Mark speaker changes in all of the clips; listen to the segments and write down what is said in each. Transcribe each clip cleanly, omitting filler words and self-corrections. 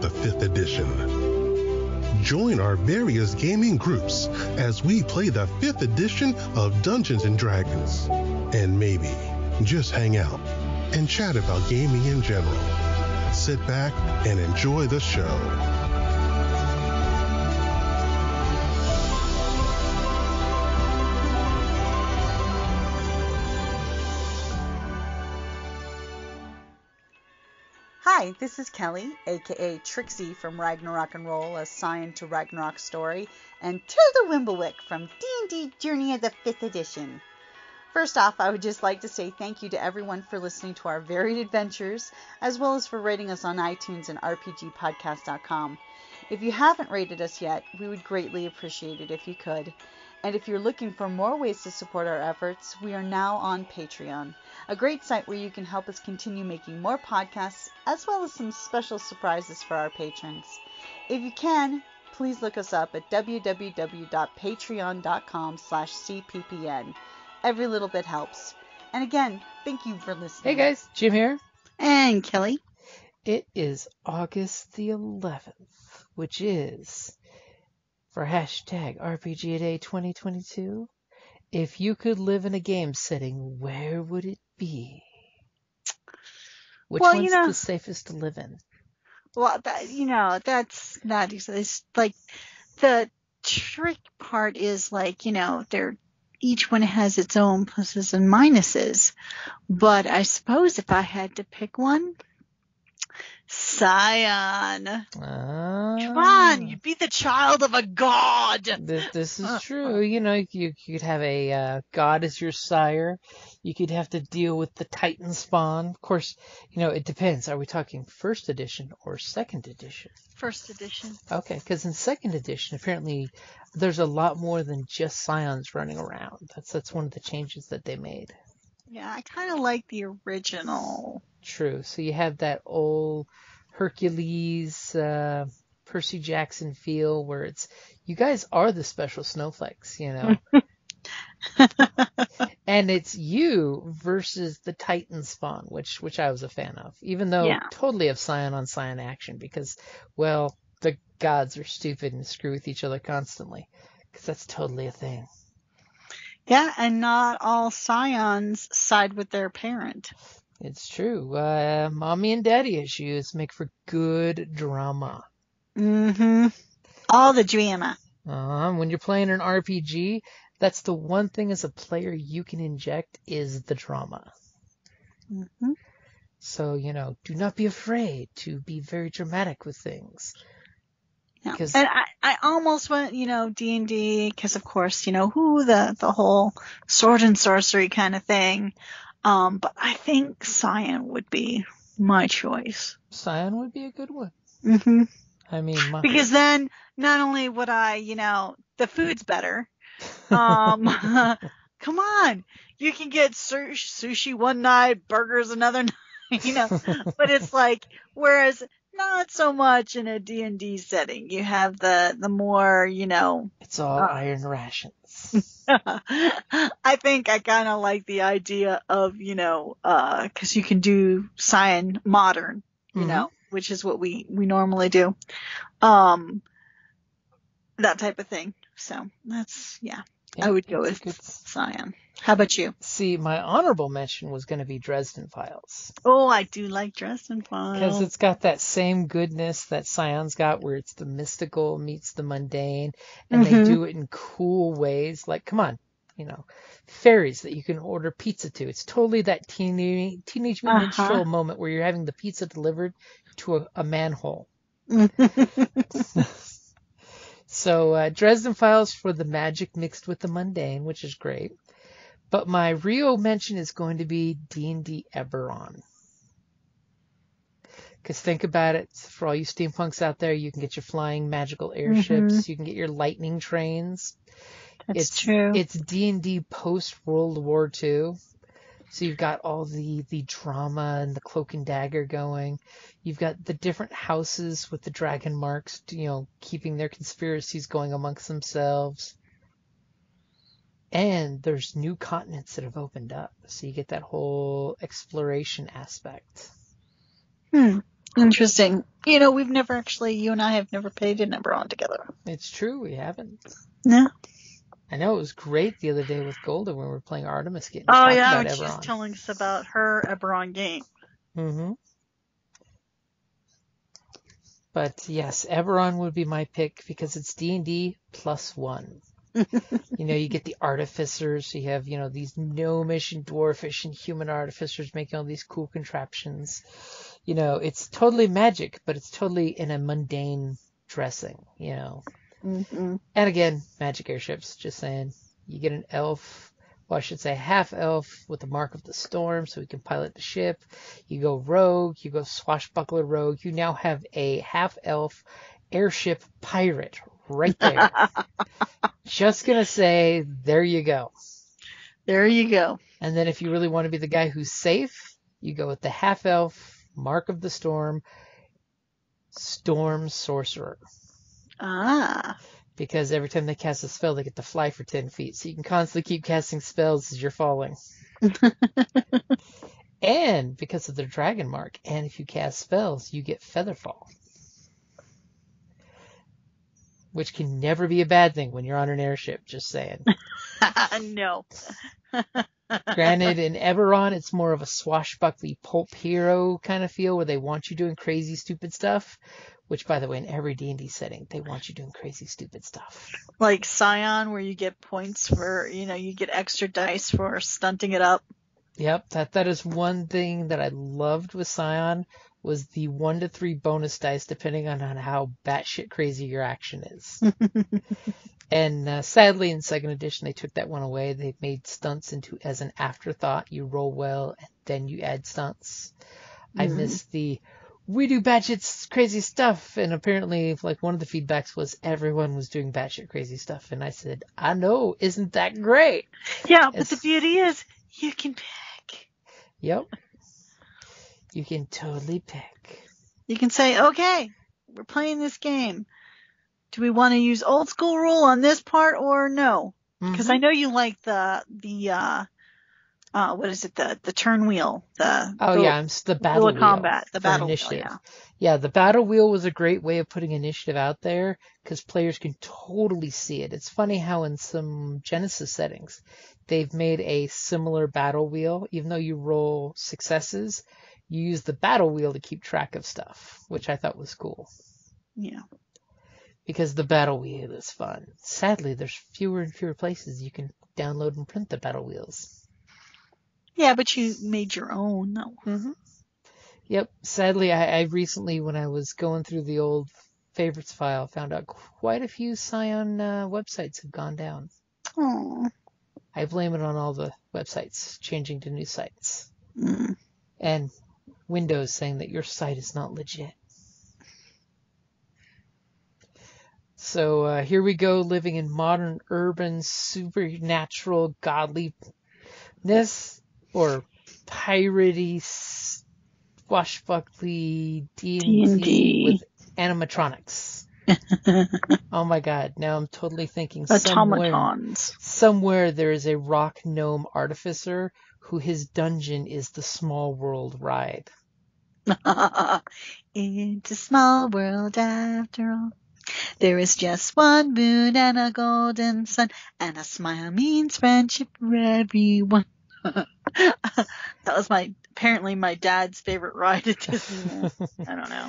Speaker 1: of the 5th edition. Join our various gaming groups as we play the 5th edition of Dungeons & Dragons. And maybe just hang out and chat about gaming in general. Sit back and enjoy the show.
Speaker 2: Hi, this is Kelly, aka Trixie from Ragnarok and Roll, a Scion to Ragnarok story, and Tilda Wimblewick from D&D Journey of the 5th Edition. First off, I would just like to say thank you to everyone for listening to our varied adventures, as well as for rating us on iTunes and RPGpodcast.com. If you haven't rated us yet, we would greatly appreciate it if you could. And if you're looking for more ways to support our efforts, we are now on Patreon, a great site where you can help us continue making more podcasts, as well as some special surprises for our patrons. If you can, please look us up at www.patreon.com/cppn. Every little bit helps. And again, thank you for listening.
Speaker 3: Hey guys, Jim here.
Speaker 2: And Kelly.
Speaker 3: It is August the 11th, which is, for hashtag RPGaDay2022, if you could live in a game setting, where would it be? Which one's the safest to live in?
Speaker 4: Well, that's not exactly, it's like, the trick part is like, each one has its own pluses and minuses. But I suppose if I had to pick one, Scion. Come on, you'd be the child of a god.
Speaker 3: This is true. You could have a god as your sire. You could have to deal with the Titan spawn. Of course, it depends. Are we talking 1st edition or 2nd edition?
Speaker 4: 1st edition.
Speaker 3: Okay, because in 2nd edition, apparently, there's a lot more than just Scions running around. That's one of the changes that they made.
Speaker 4: Yeah, I kind of like the original.
Speaker 3: True. So you have that old Hercules, Percy Jackson feel where it's, you guys are the special snowflakes, And it's you versus the Titan spawn, which I was a fan of, even though totally of Scion on Scion action because, well, the gods are stupid and screw with each other constantly because that's totally a thing.
Speaker 4: Yeah, and not all Scions side with their parent.
Speaker 3: It's true. Mommy and daddy issues make for good drama.
Speaker 4: Mm-hmm. All the drama.
Speaker 3: When you're playing an RPG, that's the one thing as a player you can inject is the drama.
Speaker 4: Mm-hmm.
Speaker 3: So, do not be afraid to be very dramatic with things.
Speaker 4: Yeah. And I almost went, D&D, because of course, the whole sword and sorcery kind of thing. But I think Scion would be my choice.
Speaker 3: Scion would be a good one.
Speaker 4: Mm-hmm.
Speaker 3: I mean,
Speaker 4: because then not only would I, the food's better. Come on, you can get sushi one night, burgers another night, but it's like, whereas not so much in a D&D setting. You have the more,
Speaker 3: It's all iron rations.
Speaker 4: I think I kind of like the idea of, because you can do Scion modern, which is what we normally do. That type of thing. So that's, I would go with Scion. How about you?
Speaker 3: See, my honorable mention was going to be Dresden Files.
Speaker 4: Oh, I do like Dresden Files.
Speaker 3: Because it's got that same goodness that Scion's got where it's the mystical meets the mundane. And they do it in cool ways. Like, come on, fairies that you can order pizza to. It's totally that Teenage Mutant Ninja Turtle moment where you're having the pizza delivered to a manhole. So Dresden Files for the magic mixed with the mundane, which is great. But my real mention is going to be D&D Eberron. Because think about it, for all you steampunks out there, you can get your flying magical airships, you can get your lightning trains.
Speaker 4: That's true.
Speaker 3: It's D&D post-World War II. So you've got all the drama and the cloak and dagger going. You've got the different houses with the dragon marks, keeping their conspiracies going amongst themselves. And there's new continents that have opened up. So you get that whole exploration aspect.
Speaker 4: Interesting. You and I have never played an Eberron together.
Speaker 3: It's true, we haven't.
Speaker 4: No.
Speaker 3: I know it was great the other day with Golda when we were playing Artemis getting
Speaker 4: Oh,
Speaker 3: talk
Speaker 4: yeah,
Speaker 3: about
Speaker 4: when she was
Speaker 3: Eberron.
Speaker 4: telling us about her Eberron game.
Speaker 3: Mm-hmm. But yes, Eberron would be my pick because it's D&D +1. You get the artificers. So you have, these gnomish and dwarfish and human artificers making all these cool contraptions. It's totally magic, but it's totally in a mundane dressing,
Speaker 4: Mm-hmm.
Speaker 3: And again, magic airships, just saying. You get an elf, well, I should say half elf with the mark of the storm so he can pilot the ship. You go rogue, you go swashbuckler rogue. You now have a half elf airship pirate right there. Just gonna say, there you go.
Speaker 4: There you go.
Speaker 3: And then if you really want to be the guy who's safe, you go with the half elf, mark of the storm, storm sorcerer.
Speaker 4: Ah.
Speaker 3: Because every time they cast a spell, they get to fly for 10 feet. So you can constantly keep casting spells as you're falling. And because of their dragon mark, and if you cast spells, you get featherfall. Which can never be a bad thing when you're on an airship, just saying.
Speaker 4: No.
Speaker 3: Granted, in Eberron, it's more of a swashbuckly pulp hero kind of feel where they want you doing crazy, stupid stuff. Which, by the way, in every D&D setting, they want you doing crazy, stupid stuff.
Speaker 4: Like Scion, where you get points for, you get extra dice for stunting it up.
Speaker 3: Yep, that is one thing that I loved with Scion, was the 1 to 3 bonus dice depending on how batshit crazy your action is. And sadly, in 2nd edition, they took that one away. They made stunts as an afterthought. You roll well, and then you add stunts. I miss we do batshit crazy stuff. And apparently, one of the feedbacks was everyone was doing batshit crazy stuff. And I said, I know, isn't that great?
Speaker 4: Yeah, but the beauty is you can pick.
Speaker 3: Yep. You can totally pick.
Speaker 4: You can say, okay, we're playing this game. Do we want to use old school rule on this part or no? Because I know you like the what is it, the turn wheel, the
Speaker 3: battle wheel
Speaker 4: combat, the battle
Speaker 3: initiative.
Speaker 4: Wheel,
Speaker 3: yeah, the battle wheel was a great way of putting initiative out there because players can totally see it. It's funny how in some Genesis settings they've made a similar battle wheel. Even though you roll successes, you use the battle wheel to keep track of stuff, which I thought was cool.
Speaker 4: Yeah.
Speaker 3: Because the battle wheel is fun. Sadly, there's fewer and fewer places you can download and print the battle wheels.
Speaker 4: Yeah, but you made your own, though.
Speaker 3: Mm-hmm. Yep. Sadly, I recently, when I was going through the old favorites file, found out quite a few Scion websites have gone down.
Speaker 4: Oh.
Speaker 3: I blame it on all the websites changing to new sites.
Speaker 4: Mm.
Speaker 3: And Windows saying that your site is not legit. So here we go, living in modern, urban, supernatural, godliness, or piratey, swashbuckly D&D with animatronics. Oh my god, now I'm totally thinking somewhere there is a rock gnome artificer who his dungeon is the Small World ride.
Speaker 4: It's a small world after all. There is just one moon and a golden sun, and a smile means friendship for everyone. That was apparently my dad's favorite ride at Disneyland. I don't know.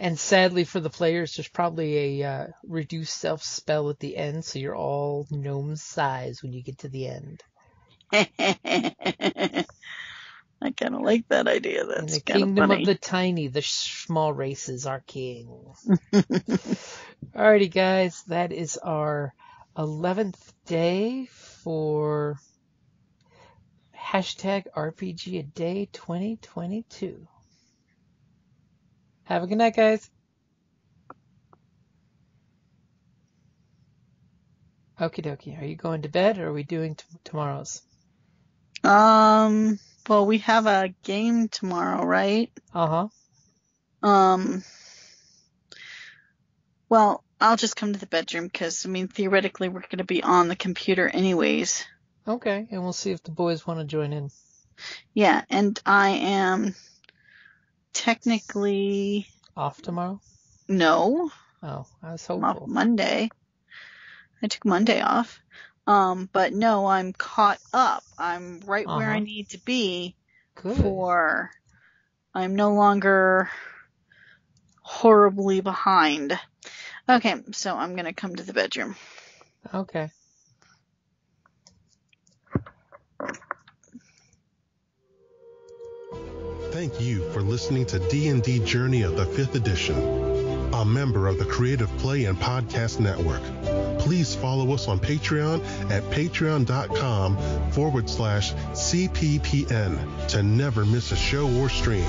Speaker 3: And sadly for the players, there's probably a reduced self spell at the end, so you're all gnome size when you get to the end.
Speaker 4: I kind of like that idea. That's
Speaker 3: in the
Speaker 4: kind of
Speaker 3: kingdom
Speaker 4: funny.
Speaker 3: of the tiny, the small races are king. Alrighty, guys, that is our 11th day for #RPGaDay2022. Have a good night, guys. Okie dokie. Are you going to bed or are we doing tomorrow's?
Speaker 4: Well, we have a game tomorrow, right?
Speaker 3: Uh-huh.
Speaker 4: Well, I'll just come to the bedroom because, theoretically we're going to be on the computer anyways.
Speaker 3: Okay, and we'll see if the boys want to join in.
Speaker 4: Yeah, and I am technically
Speaker 3: Off tomorrow?
Speaker 4: no.
Speaker 3: Oh, I was
Speaker 4: I'm off
Speaker 3: hopeful.
Speaker 4: Monday. I took Monday off. But no, I'm caught up. I'm right where I need to be.
Speaker 3: Good.
Speaker 4: I'm no longer horribly behind. Okay, so I'm going to come to the bedroom.
Speaker 3: Okay.
Speaker 1: Thank you for listening to D&D Journey of the 5th Edition, a member of the Creative Play and Podcast Network. Please follow us on Patreon at patreon.com/CPPN to never miss a show or stream.